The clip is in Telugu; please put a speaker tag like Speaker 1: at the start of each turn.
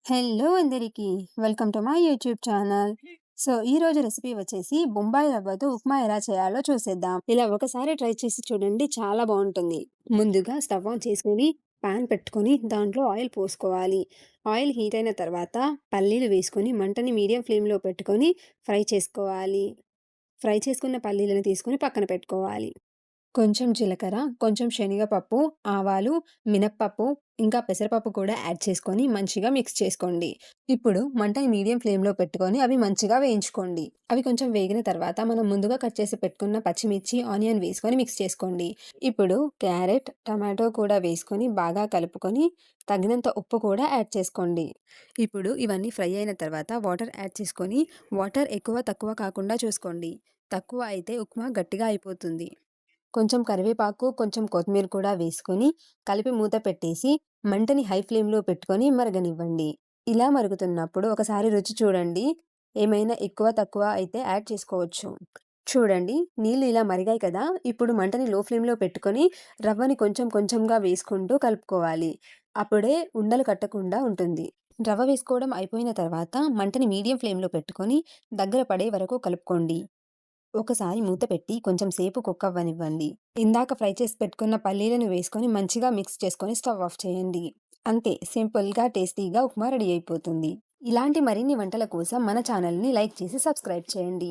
Speaker 1: హలో అందరికీ. Welcome to my YouTube channel. ఈరోజు రెసిపీ వచ్చేసి బొంబాయి రవ్వతో ఉప్మా ఎలా చేయాలో చూసేద్దాం. ఇలా ఒకసారి ట్రై చేసి చూడండి, చాలా బాగుంటుంది. ముందుగా స్టవ్ ఆన్ చేసుకొని పాన్ పెట్టుకొని దాంట్లో ఆయిల్ పోసుకోవాలి. ఆయిల్ హీట్ అయిన తర్వాత పల్లీలు వేసుకొని మంటని మీడియం ఫ్లేమ్లో పెట్టుకొని ఫ్రై చేసుకోవాలి. ఫ్రై చేసుకున్న పల్లీలను తీసుకొని పక్కన పెట్టుకోవాలి. కొంచెం జీలకర్ర, కొంచెం శనగపప్పు, ఆవాలు, మినప్పప్పు, ఇంకా పెసరపప్పు కూడా యాడ్ చేసుకొని మంచిగా మిక్స్ చేసుకోండి. ఇప్పుడు మంటని మీడియం ఫ్లేమ్‌లో పెట్టుకొని అవి మంచిగా వేయించుకోండి. అవి కొంచెం వేగిన తర్వాత మనం ముందుగా కట్ చేసి పెట్టుకున్న పచ్చిమిర్చి, ఆనియన్ వేసుకొని మిక్స్ చేసుకోండి. ఇప్పుడు క్యారెట్, టమాటో కూడా వేసుకొని బాగా కలుపుకొని తగినంత ఉప్పు కూడా యాడ్ చేసుకోండి. ఇప్పుడు ఇవన్నీ ఫ్రై అయిన తర్వాత వాటర్ యాడ్ చేసుకొని వాటర్ ఎక్కువ, తక్కువ కాకుండా చూసుకోండి. తక్కువ అయితే ఉప్మా గట్టిగా అయిపోతుంది. కొంచెం కరివేపాకు, కొంచెం కొత్తిమీర కూడా వేసుకొని కలిపి మూత పెట్టేసి మంటని హై ఫ్లేమ్‌లో పెట్టుకొని మరగనివ్వండి. ఇలా మరుగుతున్నప్పుడు ఒకసారి రుచి చూడండి. ఏమైనా ఎక్కువ, తక్కువ అయితే యాడ్ చేసుకోవచ్చు. చూడండి, నీళ్ళు ఇలా మరిగాయి కదా! ఇప్పుడు మంటని లో ఫ్లేమ్‌లో పెట్టుకొని రవ్వని కొంచెం కొంచెంగా వేసుకుంటూ కలుపుకోవాలి. అప్పుడే ఉండలు కట్టకుండా ఉంటుంది. రవ్వ వేసుకోవడం అయిపోయిన తర్వాత మంటని మీడియం ఫ్లేమ్‌లో పెట్టుకొని దగ్గర పడే వరకు కలుపుకోండి. ఒకసారి మూత పెట్టి కొంచెం సేపు కుక్ అవ్వనివ్వండి. ఇందాక ఫ్రై చేసి పెట్టుకున్న పల్లీలను వేసుకొని మంచిగా మిక్స్ చేసుకొని స్టవ్ ఆఫ్ చేయండి. అంతే, సింపుల్‌గా టేస్టీగా ఉప్మా రెడీ అయిపోతుంది. ఇలాంటి మరిన్ని వంటల కోసం మన ఛానల్‌ని లైక్ చేసి సబ్స్క్రైబ్ చేయండి.